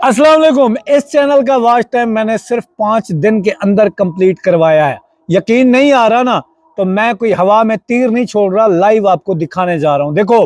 अस्सलाम वालेकुम। इस चैनल का वॉच टाइम मैंने सिर्फ 5 दिन के अंदर कंप्लीट करवाया है। यकीन नहीं आ रहा ना, तो मैं कोई हवा में तीर नहीं छोड़ रहा, लाइव आपको दिखाने जा रहा हूं। देखो,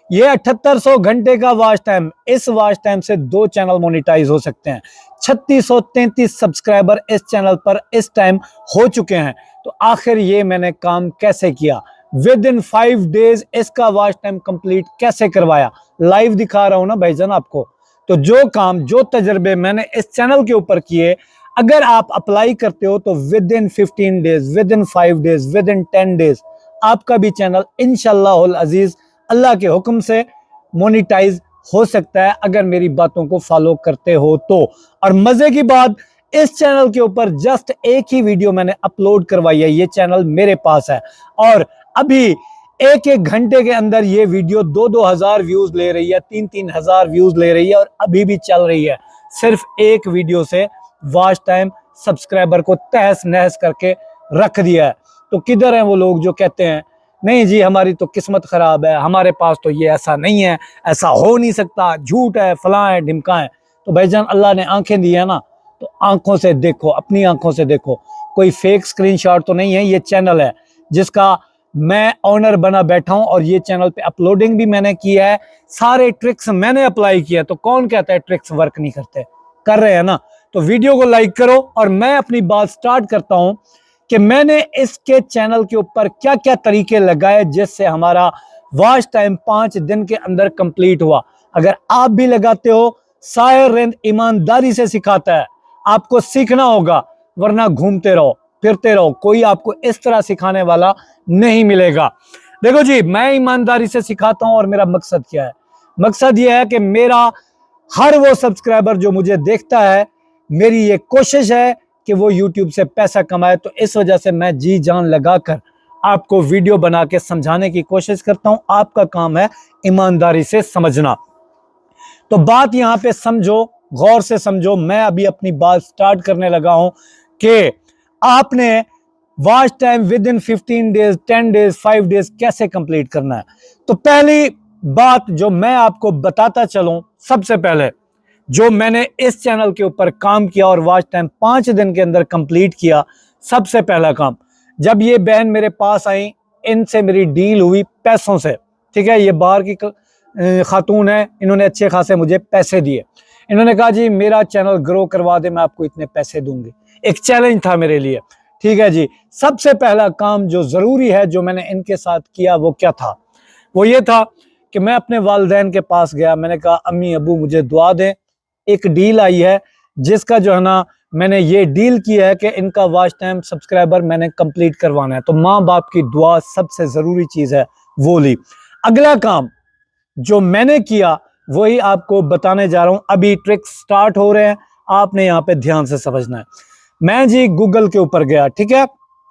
ये 7800 घंटे का वॉच टाइम, इस वॉच टाइम से 2 चैनल मोनेटाइज हो सकते हैं। 3633 सब्सक्राइबर इस चैनल पर इस टाइम हो चुके हैं। तो आखिर ये मैंने काम कैसे किया, विद इन 5 डेज इसका वॉच टाइम कंप्लीट कैसे करवाया, लाइव दिखा रहा हूं ना भाईजान आपको। तो जो काम, जो तजर्बे मैंने इस चैनल के ऊपर किए, अगर आप अप्लाई करते हो तो with in 15 days, with in 5 days, with in 10 days आपका भी चैनल इंशाअल्लाह अजीज अल्लाह के हुक्म से मोनेटाइज हो सकता है, अगर मेरी बातों को फॉलो करते हो तो। और मजे की बात, इस चैनल के ऊपर जस्ट एक ही वीडियो मैंने अपलोड करवाई है, ये चैनल मेरे पास है और अभी एक एक घंटे के अंदर ये वीडियो 2-2 हजार व्यूज ले रही है, 3-3 हजार व्यूज ले रही है और अभी भी चल रही है। सिर्फ एक वीडियो से वॉच टाइम सब्सक्राइबर को तहस नहस करके रख दिया है। तो किधर हैं वो लोग जो कहते हैं नहीं जी हमारी तो किस्मत खराब है, हमारे पास तो ये ऐसा नहीं है, ऐसा हो नहीं सकता, झूठ है, फलां है, ढिमका है। तो भाईजान अल्लाह ने आंखें दी है ना, तो आंखों से देखो, अपनी आंखों से देखो। कोई फेक स्क्रीनशॉट तो नहीं है, ये चैनल है जिसका मैं ऑनर बना बैठा हूं और ये चैनल पे अपलोडिंग भी मैंने किया है, सारे ट्रिक्स मैंने अप्लाई किया। तो कौन कहता है ट्रिक्स वर्क नहीं करते, कर रहे हैं ना। तो वीडियो को लाइक करो और मैं अपनी बात स्टार्ट करता हूं कि मैंने इसके चैनल के ऊपर क्या क्या तरीके लगाए जिससे हमारा वॉच टाइम 5 दिन के अंदर कंप्लीट हुआ। अगर आप भी लगाते हो, शायर रिंद ईमानदारी से सिखाता है, आपको सीखना होगा, वरना घूमते रहो फिरते रहो, कोई आपको इस तरह सिखाने वाला नहीं मिलेगा। देखो जी, मैं ईमानदारी से सिखाता हूं और मेरा मकसद क्या है, मकसद यह है कि मेरा हर वो सब्सक्राइबर जो मुझे देखता है, मेरी ये कोशिश है कि वो YouTube से पैसा कमाए। तो इस वजह से मैं जी जान लगाकर आपको वीडियो बना के समझाने की कोशिश करता हूं। आपका काम है ईमानदारी से समझना। तो बात यहां पे समझो, गौर से समझो। मैं अभी अपनी बात स्टार्ट करने लगा हूं कि आपने watch time with in 15 days, 10 days, 5 days कैसे कंप्लीट करना है। तो पहली बात जो मैं आपको बताता चलूं, सबसे पहले जो मैंने इस चैनल के ऊपर काम किया और वॉच टाइम 5 दिन के अंदर कंप्लीट किया, सबसे पहला काम, जब ये बहन मेरे पास आई, इनसे मेरी डील हुई पैसों से, ठीक है। ये बाहर की खातून है, इन्होंने अच्छे खासे मुझे पैसे दिए। इन्होंने कहा जी मेरा चैनल ग्रो करवा दे, मैं आपको इतने पैसे दूंगी। एक चैलेंज था मेरे लिए, ठीक है जी। सबसे पहला काम जो जरूरी है जो मैंने इनके साथ किया, वो क्या था, वो ये था कि मैं अपने वालिदैन के पास गया। मैंने कहा अम्मी अबू मुझे दुआ दें, एक डील आई है जिसका जो है ना, मैंने ये डील किया है कि इनका वॉच टाइम सब्सक्राइबर मैंने कंप्लीट करवाना है। तो माँ बाप की दुआ सबसे जरूरी चीज है, वो ली। अगला काम जो मैंने किया वही आपको बताने जा रहा हूं। अभी ट्रिक्स स्टार्ट हो रहे हैं, आपने यहाँ पे ध्यान से समझना है। मैं जी गूगल के ऊपर गया, ठीक है।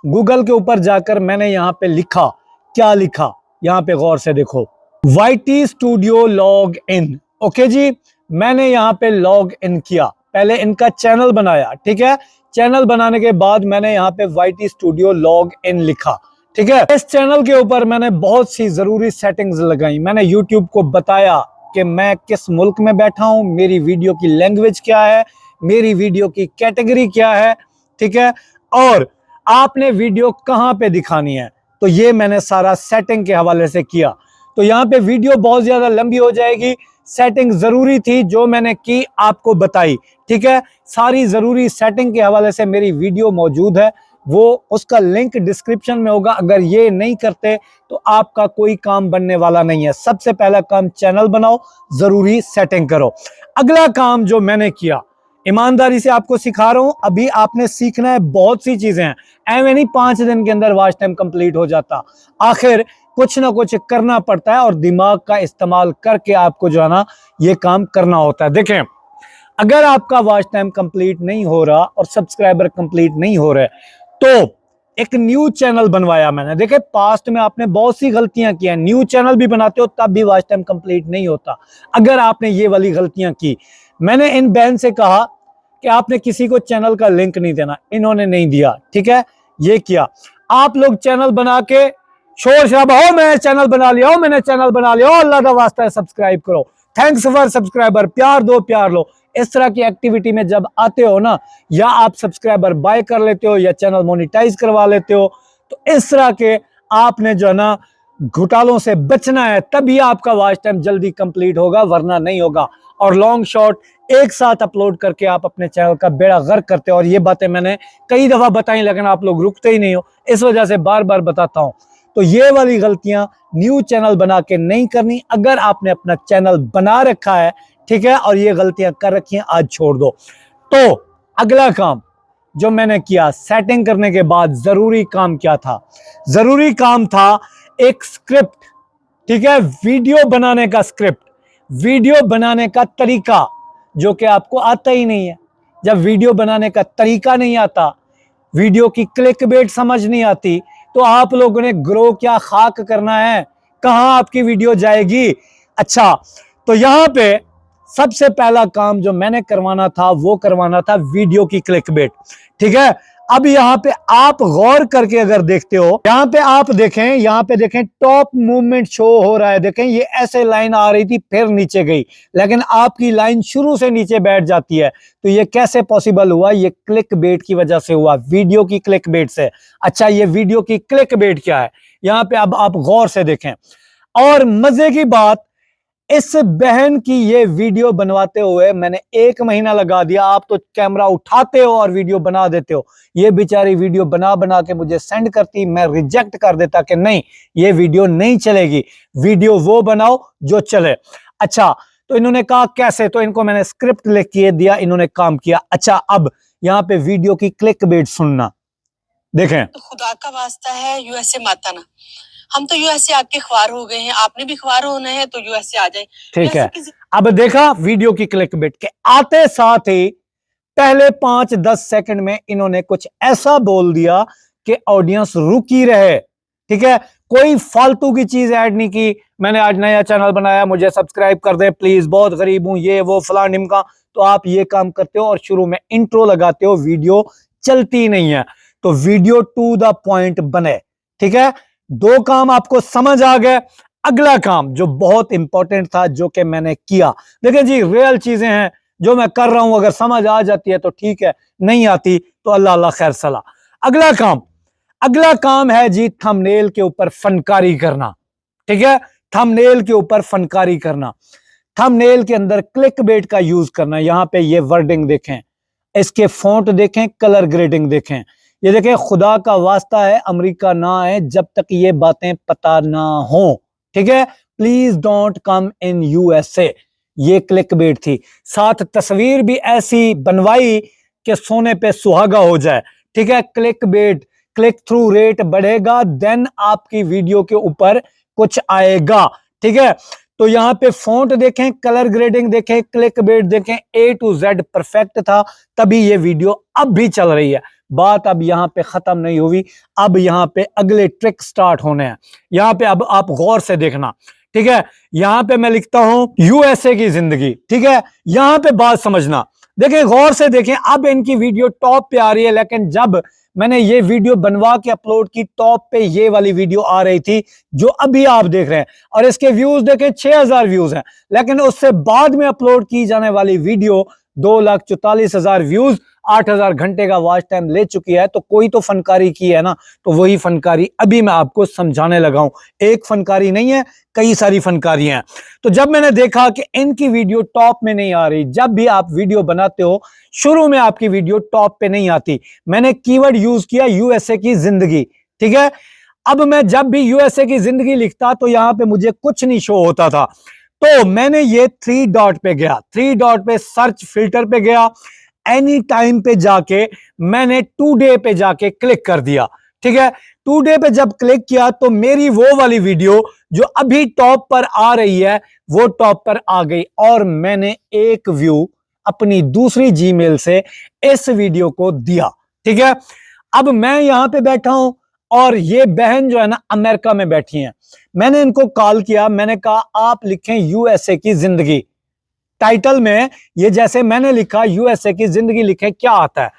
गूगल के ऊपर जाकर मैंने यहाँ पे लिखा, क्या लिखा, यहाँ पे गौर से देखो, YT studio log in. Okay जी, मैंने यहाँ पे लॉग इन किया, पहले इनका चैनल बनाया, ठीक है। चैनल बनाने के बाद मैंने यहाँ पे YT स्टूडियो लॉग इन लिखा, ठीक है। इस चैनल के ऊपर मैंने बहुत सी जरूरी सेटिंग्स लगाई। मैंने YouTube को बताया कि मैं किस मुल्क में बैठा हूं, मेरी वीडियो की लैंग्वेज क्या है, मेरी वीडियो की कैटेगरी क्या है, ठीक है, और आपने वीडियो कहां पे दिखानी है। तो ये मैंने सारा सेटिंग के हवाले से किया। तो यहाँ पे वीडियो बहुत ज्यादा लंबी हो जाएगी, सेटिंग जरूरी थी जो मैंने की आपको बताई, ठीक है। सारी जरूरी सेटिंग के हवाले से मेरी वीडियो मौजूद है, वो उसका लिंक डिस्क्रिप्शन में होगा। अगर ये नहीं करते तो आपका कोई काम बनने वाला नहीं है। सबसे पहला काम चैनल बनाओ, जरूरी सेटिंग करो। अगला काम जो मैंने किया, ईमानदारी से आपको सिखा रहा हूं, अभी आपने सीखना है, बहुत सी चीजें हैं, ऐਵੇਂ नहीं 5 दिन के अंदर वॉच टाइम कंप्लीट हो जाता। आखिर कुछ ना कुछ करना पड़ता है और दिमाग का इस्तेमाल करके आपको जो है ना ये काम करना होता है। देखें, अगर आपका वॉच टाइम कंप्लीट नहीं हो रहा और सब्सक्राइबर कंप्लीट नहीं हो रहे, तो एक न्यू चैनल बनवाया मैंने। देखे, पास्ट में आपने बहुत सी गलतियां की हैं, न्यू चैनल भी बनाते हो तब भी वॉच टाइम कंप्लीट नहीं होता। अगर आपने ये वाली गलतियां की, मैंने इन बहन से कहा कि आपने किसी को चैनल का लिंक नहीं देना, इन्होंने नहीं दिया, ठीक है। ये किया, आप लोग चैनल बना के शोर शराबा, हो मैंने चैनल बना लिया, हो मैंने चैनल बना लिया, हो अल्लाह का वास्ता है सब्सक्राइब करो, थैंक्स फॉर सब्सक्राइबर, प्यार दो प्यार लो, इस तरह की एक्टिविटी में जब आते हो ना, या आप सब्सक्राइबर बाय कर लेते हो या चैनल मोनेटाइज करवा लेते हो, तो इस तरह के आपने जो है ना घोटालों से बचना है, तभी आपका वॉच टाइम जल्दी कंप्लीट होगा, वरना नहीं होगा। और लॉन्ग शॉर्ट एक साथ अपलोड करके आप अपने चैनल का बेड़ा गर्क करते हो। और ये बातें मैंने कई दफा बताई, लेकिन आप लोग रुकते ही नहीं हो, इस वजह से बार बार बताता हूं। तो ये वाली गलतियां न्यू चैनल बना के नहीं करनी। अगर आपने अपना चैनल बना रखा है, ठीक है, और ये गलतियां कर रखी हैं, आज छोड़ दो। तो अगला काम जो मैंने किया, सेटिंग करने के बाद जरूरी काम क्या था? जरूरी काम था एक स्क्रिप्ट, ठीक है, वीडियो बनाने का स्क्रिप्ट, वीडियो बनाने का तरीका, जो कि आपको आता ही नहीं है। जब वीडियो बनाने का तरीका नहीं आता, वीडियो की क्लिकबेट समझ नहीं आती, तो आप लोगों ने ग्रो क्या खाक करना है? कहां आपकी वीडियो जाएगी? अच्छा, तो यहां पे सबसे पहला काम जो मैंने करवाना था, वो करवाना था वीडियो की क्लिकबेट, ठीक है। अब यहां पे आप गौर करके अगर देखते हो, यहां पे आप देखें, यहां पे देखें टॉप मूवमेंट शो हो रहा है। देखें ये ऐसे लाइन आ रही थी, फिर नीचे गई, लेकिन आपकी लाइन शुरू से नीचे बैठ जाती है। तो ये कैसे पॉसिबल हुआ? ये क्लिक बेट की वजह से हुआ, वीडियो की क्लिक बेट से। अच्छा, ये वीडियो की क्लिक बेट क्या है? यहां पे अब आप गौर से देखें। और मजे की बात, इस बहन की ये वीडियो बनवाते हुए मैंने 1 महीना लगा दिया। आप तो कैमरा उठाते हो और वीडियो बना देते हो। ये बेचारी वीडियो बना बना के मुझे सेंड करती, मैं रिजेक्ट कर देता कि नहीं, ये वीडियो नहीं चलेगी, वीडियो वो बनाओ जो चले। अच्छा, तो इन्होंने कहा कैसे? तो इनको मैंने स्क्रिप्ट लिख के दिया, इन्होंने काम किया। अच्छा, अब यहां पे वीडियो की क्लिक बेट सुनना, देखें। तो खुदा का वास्ता है, यूएसए मत आना। हम तो यूएसए आपके ख्वार हो गए हैं, आपने भी ख्वार होना है तो यूएसए आ जाए। ठीक है, अब देखा वीडियो की क्लिक बेट के आते साथ ही पहले 5-10 सेकंड में इन्होंने कुछ ऐसा बोल दिया कि ऑडियंस रुक ही रहे, ठीक है। कोई फालतू की चीज ऐड नहीं की, मैंने आज नया चैनल बनाया, मुझे सब्सक्राइब कर दे प्लीज, बहुत गरीब हूं, ये वो फलां ढिमका। तो आप ये काम करते हो और शुरू में इंट्रो लगाते हो, वीडियो चलती नहीं है। तो वीडियो टू द पॉइंट बने, ठीक है। 2 काम आपको समझ आ गए। अगला काम जो बहुत इंपॉर्टेंट था, जो कि मैंने किया, देखिए जी, रियल चीजें हैं जो मैं कर रहा हूं, अगर समझ आ जाती है तो ठीक है, नहीं आती तो अल्लाह अल्लाह खैर सला। अगला काम है जी थंबनेल के ऊपर फनकारी करना, ठीक है। थंबनेल के ऊपर फनकारी करना, थंबनेल के अंदर क्लिक बेट का यूज करना। यहां पे ये वर्डिंग देखें, इसके फॉन्ट देखें, कलर ग्रेडिंग देखें। ये देखें, खुदा का वास्ता है अमेरिका ना आए जब तक ये बातें पता ना हो, ठीक है। Please don't come in USA, ये क्लिक बेट थी। साथ तस्वीर भी ऐसी बनवाई कि सोने पे सुहागा हो जाए, ठीक है। Click bait, click through rate बढ़ेगा, देन आपकी वीडियो के ऊपर कुछ आएगा, ठीक है। तो यहां पे फॉन्ट देखें, कलर ग्रेडिंग देखें, क्लिक बेट देखें, A to Z परफेक्ट था, तभी ये वीडियो अब भी चल रही है। बात अब यहां पे खत्म नहीं हुई, अब यहां पे अगले ट्रिक स्टार्ट होने हैं। यहां पे अब आप गौर से देखना, ठीक है। यहां पे मैं लिखता हूं यूएसए की जिंदगी, ठीक है। यहां पे बात समझना, देखें गौर से देखें। अब इनकी वीडियो टॉप पे आ रही है, लेकिन जब मैंने ये वीडियो बनवा के अपलोड की, टॉप पे ये वाली वीडियो आ रही थी जो अभी आप देख रहे हैं, और इसके व्यूज देखें 6000 व्यूज हैं। लेकिन उससे बाद में अपलोड की जाने वाली वीडियो 2,44,000 व्यूज, 8,000 घंटे का वॉच टाइम ले चुकी है। तो कोई तो फनकारी की है ना, तो वही फनकारी अभी मैं आपको समझाने लगा हूं। एक फनकारी नहीं है, कई सारी फनकारी हैं। तो जब मैंने देखा कि इनकी वीडियो टॉप में नहीं आ रही, जब भी आप वीडियो बनाते हो शुरू में आपकी वीडियो टॉप पे नहीं आती, मैंने कीवर्ड यूज किया यूएसए की जिंदगी, ठीक है। अब मैं जब भी यूएसए की जिंदगी लिखता तो यहां पे मुझे कुछ नहीं शो होता था। तो मैंने ये 3 डॉट पे गया, 3 डॉट पे सर्च फिल्टर पे गया, एनी टाइम पे जाके मैंने टुडे पे जाके क्लिक कर दिया, ठीक है। टुडे पे जब क्लिक किया तो मेरी वो वाली वीडियो जो अभी टॉप पर आ रही है, वो टॉप पर आ गई, और मैंने एक व्यू अपनी दूसरी जीमेल से इस वीडियो को दिया, ठीक है। अब मैं यहां पे बैठा हूं और ये बहन जो है ना अमेरिका में बैठी हैं। मैंने इनको कॉल किया, मैंने कहा आप लिखें यूएसए की जिंदगी, टाइटल में ये जैसे मैंने लिखा यूएसए की जिंदगी लिखें, क्या आता है?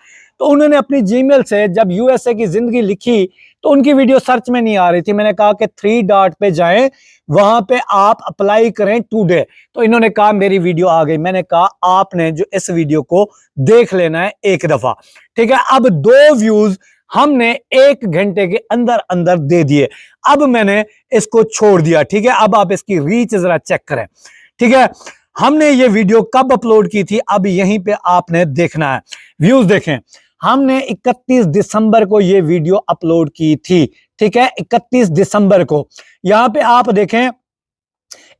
तो उन्होंने अपनी जीमेल से जब यूएसए की जिंदगी लिखी तो उनकी वीडियो सर्च में नहीं आ रही थी। मैंने कहा कि 3 डॉट पे जाएं, वहां पे आप अप्लाई करें टुडे। तो इन्होंने कहा मेरी वीडियो आ गई। मैंने कहा आपने जो इस वीडियो को देख लेना है एक दफा, ठीक है। अब 2 व्यूज हमने 1 घंटे के अंदर अंदर दे दिए। अब मैंने इसको छोड़ दिया, ठीक है। अब आप इसकी रीच जरा चेक करें, ठीक है। हमने ये वीडियो कब अपलोड की थी, अब यहीं पे आपने देखना है। व्यूज देखें, हमने 31 दिसंबर को ये वीडियो अपलोड की थी, ठीक है। 31 दिसंबर को यहां पे आप देखें,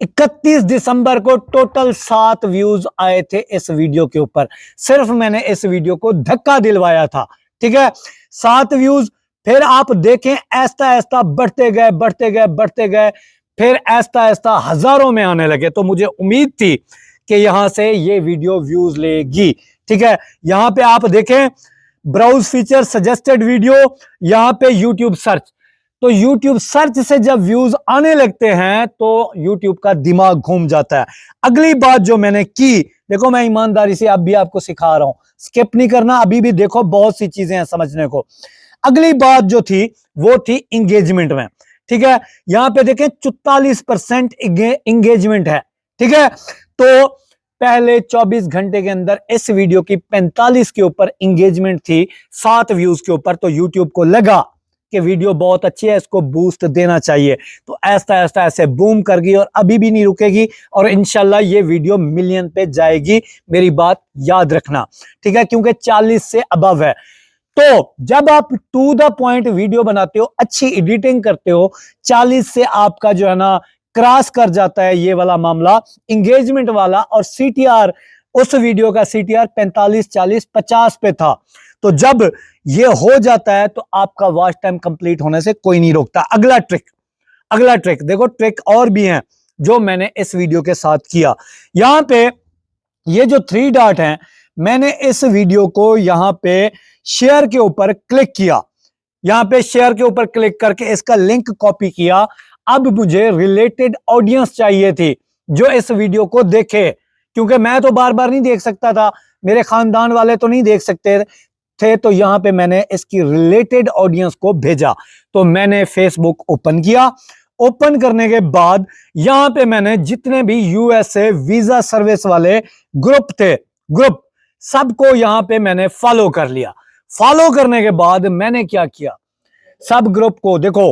31 दिसंबर को टोटल 7 व्यूज आए थे इस वीडियो के ऊपर। सिर्फ मैंने इस वीडियो को धक्का दिलवाया था, ठीक है। 7 व्यूज, फिर आप देखें ऐसा ऐसा बढ़ते गए बढ़ते गए बढ़ते गए, फिर ऐसा ऐसा हजारों में आने लगे। तो मुझे उम्मीद थी कि यहां से ये वीडियो व्यूज लेगी, ठीक है। यहां पे आप देखें ब्राउज फीचर, सजेस्टेड वीडियो, यहां पे यूट्यूब सर्च। तो यूट्यूब सर्च से जब व्यूज आने लगते हैं तो यूट्यूब का दिमाग घूम जाता है। अगली बात जो मैंने की, देखो मैं ईमानदारी से अब भी आपको सिखा रहा हूं, स्किप नहीं करना, अभी भी देखो बहुत सी चीजें हैं समझने को। अगली बात जो थी वो थी इंगेजमेंट में, ठीक है। यहां पे देखें 44% इंगेजमेंट है, ठीक है। तो पहले 24 घंटे के अंदर इस वीडियो की 45 के ऊपर इंगेजमेंट थी, 7 व्यूज के ऊपर। तो यूट्यूब को लगा कि वीडियो बहुत अच्छी है, इसको बूस्ट देना चाहिए। तो ऐसा ऐसा ऐसे बूम कर गई और अभी भी नहीं रुकेगी, और इंशाल्लाह ये वीडियो मिलियन पे जाएगी। मेरी बात याद रखना, ठीक है, क्योंकि 40 से अबव है। तो जब आप टू द पॉइंट वीडियो बनाते हो, अच्छी एडिटिंग करते हो, 40 से आपका जो है ना क्रॉस कर जाता है ये वाला मामला इंगेजमेंट वाला, और सीटीआर, उस वीडियो का सीटीआर 45, 40, 50 पे था। तो जब ये हो जाता है तो आपका वॉच टाइम कंप्लीट होने से कोई नहीं रोकता। अगला ट्रिक देखो, ट्रिक और भी हैं जो मैंने इस वीडियो के साथ किया। यहां पे ये जो 3 डॉट हैं, मैंने इस वीडियो को यहां पे शेयर के ऊपर क्लिक किया, यहां पे शेयर के ऊपर क्लिक करके इसका लिंक कॉपी किया। अब मुझे रिलेटेड ऑडियंस चाहिए थी जो इस वीडियो को देखे, क्योंकि मैं तो बार बार नहीं देख सकता था, मेरे खानदान वाले तो नहीं देख सकते थे। तो यहां पे मैंने इसकी रिलेटेड ऑडियंस को भेजा। तो मैंने फेसबुक ओपन किया। ओपन करने के बाद यहां पे मैंने जितने भी यूएसए वीजा सर्विस वाले ग्रुप सबको यहां पे मैंने फॉलो कर लिया। फॉलो करने के बाद मैंने क्या किया, सब ग्रुप को देखो।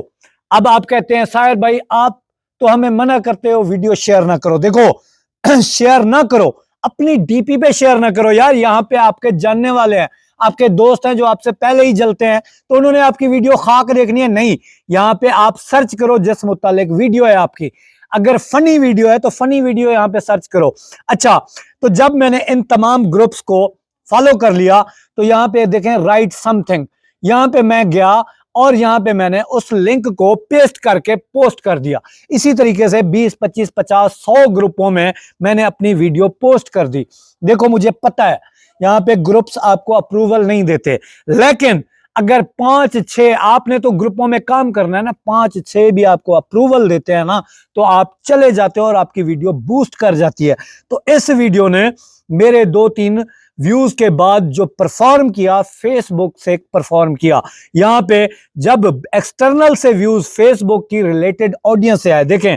अब आप कहते हैं साहिर भाई आप तो हमें मना करते हो वीडियो शेयर ना करो। देखो शेयर ना करो, अपनी डीपी पे शेयर ना करो यार। यहां पे आपके जानने वाले हैं, आपके दोस्त हैं जो आपसे पहले ही जलते हैं, तो उन्होंने आपकी वीडियो खाक देखनी है नहीं। यहां पे आप सर्च करो जिस मुतालिक वीडियो है आपकी, अगर फनी वीडियो है तो फनी वीडियो यहां पे सर्च करो। अच्छा, तो जब मैंने इन तमाम ग्रुप्स को फॉलो कर लिया तो यहां पे देखें राइट समथिंग, यहां पे मैं गया और यहां पे मैंने उस लिंक को पेस्ट करके पोस्ट कर दिया। इसी तरीके से 20, 25, 50, 100 ग्रुपों में मैंने अपनी वीडियो पोस्ट कर दी। देखो मुझे पता है यहां पे ग्रुप्स आपको अप्रूवल नहीं देते, लेकिन अगर 5-6 आपने तो ग्रुपों में काम करना है ना, 5-6 भी आपको अप्रूवल देते हैं ना, तो आप चले जाते हो और आपकी वीडियो बूस्ट कर जाती है। तो इस वीडियो ने मेरे 2-3 व्यूज के बाद जो परफॉर्म किया, फेसबुक से परफॉर्म किया। यहां पे जब एक्सटर्नल से व्यूज फेसबुक की रिलेटेड ऑडियंस से आए, देखें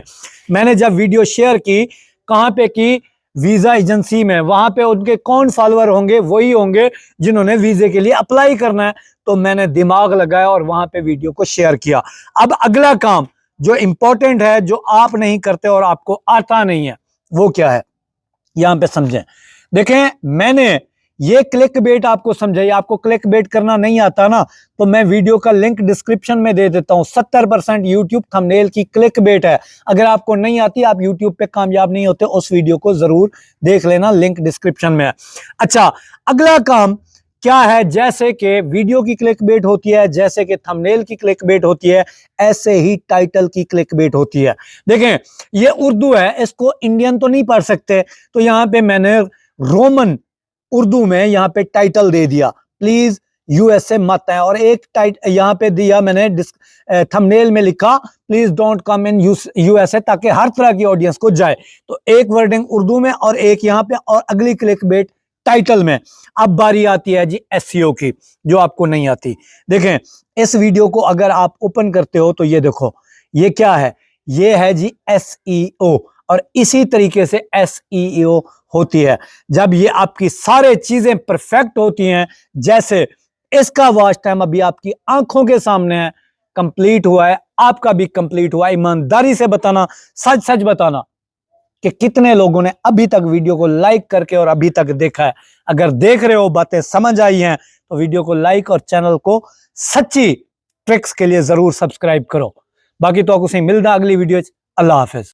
मैंने जब वीडियो शेयर की, कहां पे की, वीजा एजेंसी में, वहां पे उनके कौन फॉलोअर होंगे, वही होंगे जिन्होंने वीजे के लिए अप्लाई करना है। तो मैंने दिमाग लगाया और वहां पे वीडियो को शेयर किया। अब अगला काम जो इंपॉर्टेंट है, जो आप नहीं करते और आपको आता नहीं है, वो क्या है, यहां पे समझें। देखें मैंने ये क्लिक बेट आपको समझाइए, आपको क्लिक बेट करना नहीं आता ना, तो मैं वीडियो का लिंक डिस्क्रिप्शन में दे देता हूं। 70% यूट्यूब थंबनेल की क्लिक बेट है। अगर आपको नहीं आती, आप यूट्यूब पे कामयाब नहीं होते, उस वीडियो को जरूर देख लेना, लिंक डिस्क्रिप्शन में है। अच्छा, अगला काम क्या है, जैसे कि वीडियो की क्लिक बेट होती है, जैसे कि थंबनेल की क्लिक बेट होती है, ऐसे ही टाइटल की क्लिक बेट होती है। देखें ये उर्दू है, इसको इंडियन तो नहीं पढ़ सकते, तो यहां पे मैंने रोमन उर्दू में यहां पे टाइटल दे दिया, प्लीज यूएसए मत है, और एक यहां पे दिया मैंने थंबनेल में लिखा please don't come in USA, ताकि हर तरह की ऑडियंस को जाए। तो एक वर्डिंग उर्दू में और एक यहां पे, और अगली क्लिक बेट टाइटल में। अब बारी आती है जी एसईओ की, जो आपको नहीं आती। देखें, इस वीडियो को अगर आप ओपन करते हो तो ये देखो, ये क्या है, ये है जी एसईओ। और इसी तरीके से एसईओ होती है जब ये आपकी सारे चीजें परफेक्ट होती हैं। जैसे इसका वॉच टाइम अभी आपकी आंखों के सामने है, कंप्लीट हुआ है, आपका भी कंप्लीट हुआ है। ईमानदारी से बताना, सच सच बताना कि कितने लोगों ने अभी तक वीडियो को लाइक करके और अभी तक देखा है। अगर देख रहे हो, बातें समझ आई हैं, तो वीडियो को लाइक और चैनल को सच्ची ट्रिक्स के लिए जरूर सब्सक्राइब करो। बाकी तो आपको मिलता अगली वीडियो। अल्लाह हाफिज।